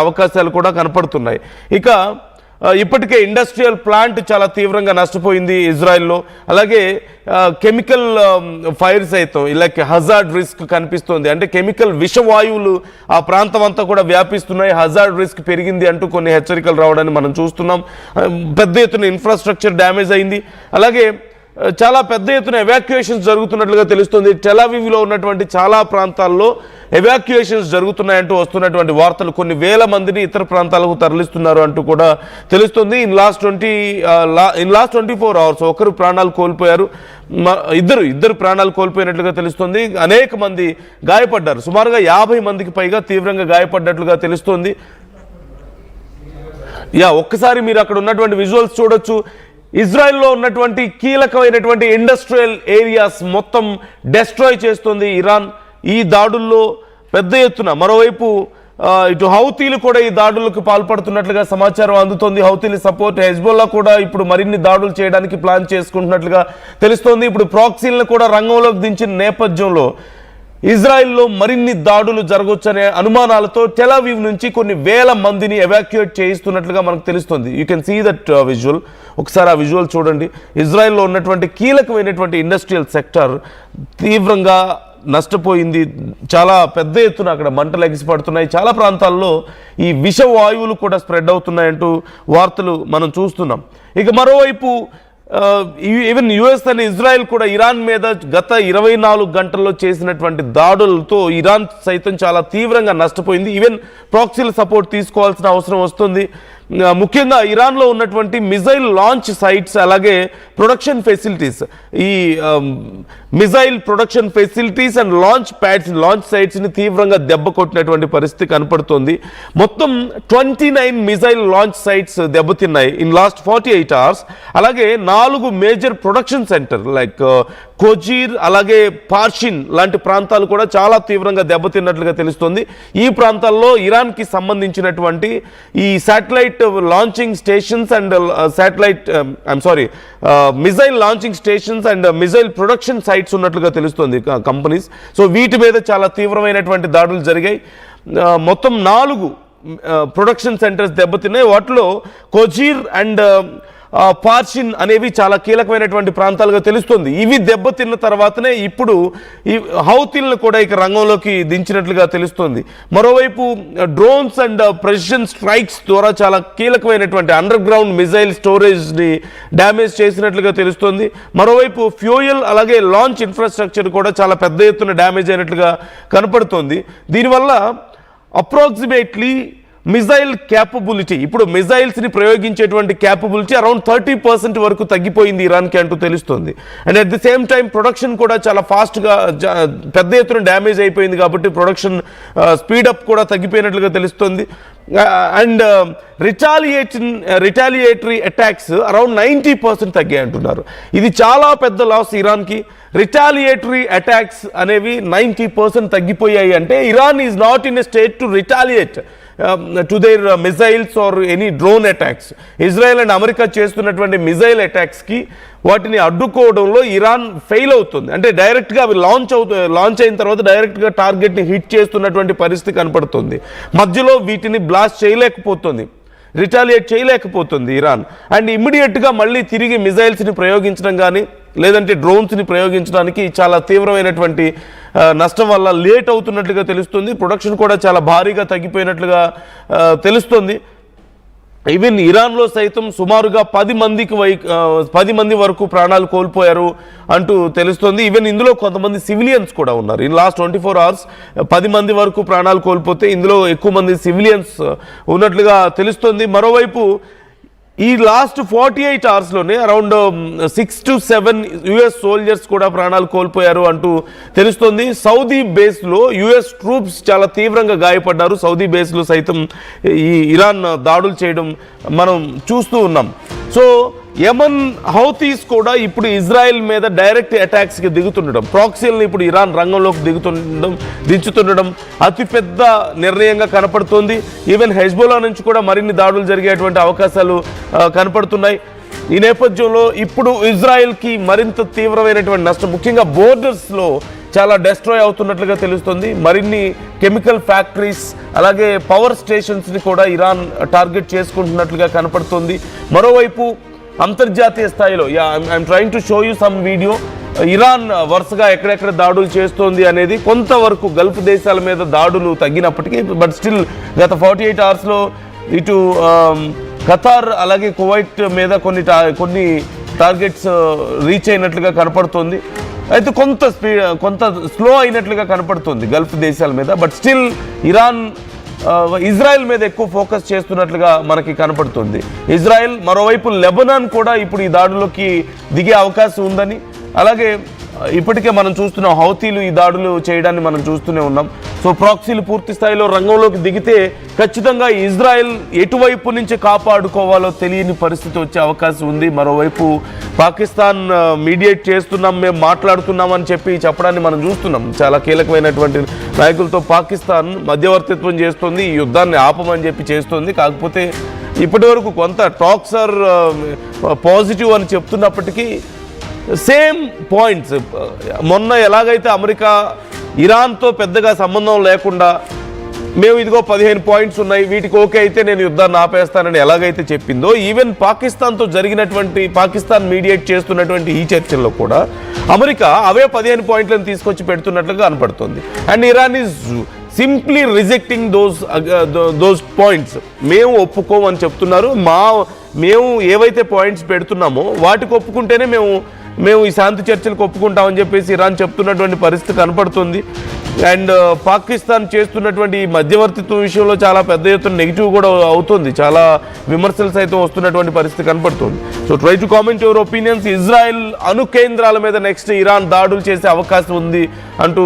అవకాశాలు కూడా కనపడుతున్నాయి. ఇక ఇప్పటికే ఇండస్ట్రియల్ ప్లాంట్ చాలా తీవ్రంగా నష్టపోయింది ఇజ్రాయెల్లో. అలాగే కెమికల్ ఫైర్స్ అయితే లైక్ హజార్డ్ రిస్క్ కనిపిస్తోంది. అంటే కెమికల్ విషవాయువులు ఆ ప్రాంతం అంతా కూడా వ్యాపిస్తున్నాయి. హజార్డ్ రిస్క్ పెరిగింది అంటూ కొన్ని హెచ్చరికలు రావడాన్ని మనం చూస్తున్నాం. పెద్ద ఎత్తున ఇన్ఫ్రాస్ట్రక్చర్ డ్యామేజ్ అయింది. అలాగే చాలా పెద్ద ఎత్తున ఎవాక్యుయేషన్స్ జరుగుతున్నట్లుగా తెలుస్తుంది. టెల్ అవీవ్లో ఉన్నటువంటి చాలా ప్రాంతాల్లో ఎవాక్యుయేషన్స్ జరుగుతున్నాయంటూ వస్తున్నటువంటి వార్తలు, కొన్ని వేల మందిని ఇతర ప్రాంతాలకు తరలిస్తున్నారు అంటూ కూడా తెలుస్తుంది. ఇన్ లాస్ట్ 24 అవర్స్ ఒకరు ప్రాణాలు కోల్పోయారు, ఇద్దరు ప్రాణాలు కోల్పోయినట్లుగా తెలుస్తుంది. అనేక మంది గాయపడ్డారు. సుమారుగా 50 మందికి పైగా తీవ్రంగా గాయపడ్డట్లుగా తెలుస్తుంది. ఒక్కసారి మీరు అక్కడ ఉన్నటువంటి విజువల్స్ చూడొచ్చు. ఇజ్రాయెల్లో ఉన్నటువంటి కీలకమైనటువంటి ఇండస్ట్రియల్ ఏరియాస్ మొత్తం డెస్ట్రాయ్ చేస్తుంది ఇరాన్ ఈ దాడుల్లో పెద్ద ఎత్తున. మరోవైపు ఇటు హౌతీలు కూడా ఈ దాడులకు పాల్పడుతున్నట్లుగా సమాచారం అందుతోంది. హౌతీల సపోర్ట్ హెజ్బొల్లా కూడా ఇప్పుడు మరిన్ని దాడులు చేయడానికి ప్లాన్ చేసుకుంటున్నట్లుగా తెలుస్తోంది. ఇప్పుడు ప్రాక్సీలను కూడా రంగంలోకి దించిన నేపథ్యంలో ఇజ్రాయెల్లో మరిన్ని దాడులు జరగవచ్చనే అనుమానాలతో టెల్ అవీవ్ నుంచి కొన్ని వేల మందిని ఎవాక్యుయేట్ చేయిస్తున్నట్లుగా మనకు తెలుస్తుంది. You can see that visual. ఒకసారి ఆ విజువల్ చూడండి. ఇజ్రాయెల్లో ఉన్నటువంటి కీలకమైనటువంటి ఇండస్ట్రియల్ సెక్టర్ తీవ్రంగా నష్టపోయింది. చాలా పెద్ద ఎత్తున అక్కడ మంటలు ఎగిసిపడుతున్నాయి. చాలా ప్రాంతాల్లో ఈ విషవాయువులు కూడా స్ప్రెడ్ అవుతున్నాయంటూ వార్తలు మనం చూస్తున్నాం. ఇక మరోవైపు ఈవెన్ యుఎస్ అండ్ ఇజ్రాయెల్ కూడా ఇరాన్ మీద గత 24 గంటల్లో చేసినటువంటి దాడులతో ఇరాన్ సైతం చాలా తీవ్రంగా నష్టపోయింది. ఈవెన్ ప్రాక్సీల సపోర్ట్ తీసుకోవాల్సిన అవసరం వస్తుంది. ముఖ్యంగా ఇరాన్లో ఉన్నటువంటి మిజైల్ లాంచ్ సైట్స్, అలాగే ప్రొడక్షన్ ఫెసిలిటీస్, ఈ missile production facilities and launch pads, launch సైట్స్ని తీవ్రంగా దెబ్బ కొట్టినటువంటి పరిస్థితి కనపడుతోంది. మొత్తం 29 మిజైల్ లాంచ్ సైట్స్ దెబ్బతిన్నాయి ఇన్ లాస్ట్ 48 అవర్స్. అలాగే 4 major production centre like Khojir, అలాగే పార్షిన్ లాంటి ప్రాంతాలు కూడా చాలా తీవ్రంగా దెబ్బతిన్నట్లుగా తెలుస్తుంది. ఈ ప్రాంతాల్లో ఇరాన్కి సంబంధించినటువంటి ఈ satellite launching stations and missile launching stations and missile production sites ఉన్నట్లుగా తెలుస్తుంది కంపెనీస్. సో వీటి మీద చాలా తీవ్రమైనటువంటి దాడులు జరిగాయి. మొత్తం 4 ప్రొడక్షన్ సెంటర్స్ దెబ్బతిన్నాయి. వాటిలో కోజీర్ అండ్ పార్షిన్ అనేవి చాలా కీలకమైనటువంటి ప్రాంతాలుగా తెలుస్తుంది. ఇవి దెబ్బతిన్న తర్వాతనే ఇప్పుడు ఈ హౌతీలను కూడా ఇక రంగంలోకి దించినట్లుగా తెలుస్తుంది. మరోవైపు డ్రోన్స్ అండ్ ప్రెసిషన్ స్ట్రైక్స్ ద్వారా చాలా కీలకమైనటువంటి అండర్ గ్రౌండ్ మిజైల్ స్టోరేజ్ని డ్యామేజ్ చేసినట్లుగా తెలుస్తుంది. మరోవైపు ఫ్యూయల్ అలాగే లాంచ్ ఇన్ఫ్రాస్ట్రక్చర్ కూడా చాలా పెద్ద ఎత్తున డ్యామేజ్ అయినట్లుగా కనపడుతోంది. దీనివల్ల అప్రాక్సిమేట్లీ మిజైల్ క్యాపబిలిటీ, ఇప్పుడు మిజైల్స్ని ప్రయోగించేటువంటి క్యాపబిలిటీ అరౌండ్ 30% వరకు తగ్గిపోయింది ఇరాన్కి అంటూ తెలుస్తుంది. And at the same time production కూడా చాలా ఫాస్ట్గా పెద్ద ఎత్తున డ్యామేజ్ అయిపోయింది కాబట్టి ప్రొడక్షన్ స్పీడప్ కూడా తగ్గిపోయినట్లుగా తెలుస్తుంది. అండ్ రిటాలియేటరీ అటాక్స్ అరౌండ్ 90% తగ్గాయి అంటున్నారు. ఇది చాలా పెద్ద లాస్ ఇరాన్కి. రిటాలియేటరీ అటాక్స్ అనేవి 90% తగ్గిపోయాయి అంటే Iran is not in a state to retaliate to their missiles or any drone attacks. Israel and America చేస్తున్నటువంటి మిజైల్ అటాక్స్కి వాటిని అడ్డుకోవడంలో ఇరాన్ ఫెయిల్ అవుతుంది. అంటే డైరెక్ట్గా అవి లాంచ్ అయిన తర్వాత డైరెక్ట్గా టార్గెట్ని హిట్ చేస్తున్నటువంటి పరిస్థితి కనపడుతుంది. మధ్యలో వీటిని బ్లాస్ట్ చేయలేకపోతుంది, రిటాలియేట్ చేయలేకపోతుంది ఇరాన్. అండ్ ఇమ్మీడియట్గా మళ్ళీ తిరిగి మిజైల్స్ని ప్రయోగించడం కానీ లేదంటే డ్రోన్స్ని ప్రయోగించడానికి చాలా తీవ్రమైనటువంటి నష్టం వల్ల లేట్ అవుతున్నట్లుగా తెలుస్తుంది. ప్రొడక్షన్ కూడా చాలా భారీగా తగ్గిపోయినట్లుగా తెలుస్తుంది. ఈవెన్ ఇరాన్లో సైతం సుమారుగా 10 మంది వరకు ప్రాణాలు కోల్పోయారు అంటూ తెలుస్తుంది. ఈవెన్ ఇందులో కొంతమంది సివిలియన్స్ కూడా ఉన్నారు. ఇన్ లాస్ట్ 24 అవర్స్ 10 మంది వరకు ప్రాణాలు కోల్పోతే ఇందులో ఎక్కువ మంది సివిలియన్స్ ఉన్నట్లుగా తెలుస్తుంది. మరోవైపు ఈ లాస్ట్ 48 అవర్స్లోనే అరౌండ్ 6 to 7 యుఎస్ సోల్జర్స్ కూడా ప్రాణాలు కోల్పోయారు అంటూ తెలుస్తుంది. సౌదీ బేస్లో యుఎస్ ట్రూప్స్ చాలా తీవ్రంగా గాయపడ్డారు. సౌదీ బేస్లో సైతం ఈ ఇరాన్ దాడులు చేయడం మనం చూస్తూ ఉన్నాం. సో యమన్ హౌతీస్ కూడా ఇప్పుడు ఇజ్రాయెల్ మీద డైరెక్ట్ అటాక్స్కి దిగుతుండడం, ప్రాక్సీలను ఇప్పుడు ఇరాన్ రంగంలోకి దించుతుండడం అతిపెద్ద నిర్ణయంగా కనపడుతోంది. ఈవెన్ హెజ్బొల్లా నుంచి కూడా మరిన్ని దాడులు జరిగేటువంటి అవకాశాలు కనపడుతున్నాయి. ఈ నేపథ్యంలో ఇప్పుడు ఇజ్రాయెల్కి మరింత తీవ్రమైనటువంటి నష్టం, ముఖ్యంగా బోర్డర్స్లో చాలా డెస్ట్రాయ్ అవుతున్నట్లుగా తెలుస్తుంది. మరిన్ని కెమికల్ ఫ్యాక్టరీస్ అలాగే పవర్ స్టేషన్స్ని కూడా ఇరాన్ టార్గెట్ చేసుకుంటున్నట్లుగా కనపడుతుంది. మరోవైపు అంతర్జాతీయ స్థాయిలో I'm trying to show you some video. Iran వరుసగా ఎక్కడెక్కడ దాడులు చేస్తోంది అనేది, కొంతవరకు గల్ఫ్ దేశాల మీద దాడులు తగ్గినప్పటికీ బట్ స్టిల్ గత 48 అవర్స్లో ఇటు ఖతార్ అలాగే కువైట్ మీద కొన్ని టార్గెట్స్ రీచ్ అయినట్లుగా కనపడుతుంది. అయితే కొంత స్లో అయినట్లుగా కనపడుతుంది గల్ఫ్ దేశాల మీద. బట్ స్టిల్ ఇరాన్ ఇజ్రాయెల్ మీద ఎక్కువ ఫోకస్ చేస్తున్నట్లుగా మనకి కనపడుతుంది. ఇజ్రాయెల్, మరోవైపు లెబనాన్ కూడా ఇప్పుడు ఈ దాడులోకి దిగే అవకాశం ఉందని, అలాగే ఇప్పటికే మనం చూస్తున్నాం హౌతీలు ఈ దాడులు చేయడాన్ని మనం చూస్తూనే ఉన్నాం. సో ప్రాక్సీలు పూర్తి స్థాయిలో రంగంలోకి దిగితే ఖచ్చితంగా ఇజ్రాయెల్ ఎటువైపు నుంచి కాపాడుకోవాలో తెలియని పరిస్థితి వచ్చే అవకాశం ఉంది. మరోవైపు పాకిస్తాన్ మీడియేట్ చేస్తున్నాం, మేము మాట్లాడుతున్నాం అని చెప్పడాన్ని మనం చూస్తున్నాం. చాలా కీలకమైనటువంటి నాయకులతో పాకిస్తాన్ మధ్యవర్తిత్వం చేస్తుంది, ఈ యుద్ధాన్ని ఆపమని చేస్తుంది. కాకపోతే ఇప్పటి వరకు కొంత టాక్స్ ఆర్ పాజిటివ్ అని చెప్తున్నప్పటికీ సేమ్ పాయింట్స్, మొన్న ఎలాగైతే అమెరికా ఇరాన్తో పెద్దగా సంబంధం లేకుండా మేము ఇదిగో 15 పాయింట్స్ ఉన్నాయి, వీటికి ఓకే అయితే నేను యుద్ధాన్ని ఆపేస్తానని ఎలాగైతే చెప్పిందో, ఈవెన్ పాకిస్తాన్తో పాకిస్తాన్ మీడియేట్ చేస్తున్నటువంటి ఈ చర్చల్లో కూడా అమెరికా అవే 15 పాయింట్లను తీసుకొచ్చి పెడుతున్నట్లుగా కనపడుతుంది. And Iran is simply rejecting those points. మేము ఒప్పుకోమని చెప్తున్నారు. మేము ఏవైతే పాయింట్స్ పెడుతున్నామో వాటికి ఒప్పుకుంటేనే మేము ఈ శాంతి చర్చలకు ఒప్పుకుంటామని ఇరాన్ చెప్తున్నటువంటి పరిస్థితి కనపడుతుంది. అండ్ పాకిస్తాన్ చేస్తున్నటువంటి ఈ మధ్యవర్తిత్వం విషయంలో చాలా పెద్ద ఎత్తున నెగిటివ్ కూడా అవుతుంది, చాలా విమర్శలు సైతం వస్తున్నటువంటి పరిస్థితి కనపడుతుంది. So try to comment your opinions. Israel అణు కేంద్రాల మీద నెక్స్ట్ ఇరాన్ దాడులు చేసే అవకాశం ఉంది అంటూ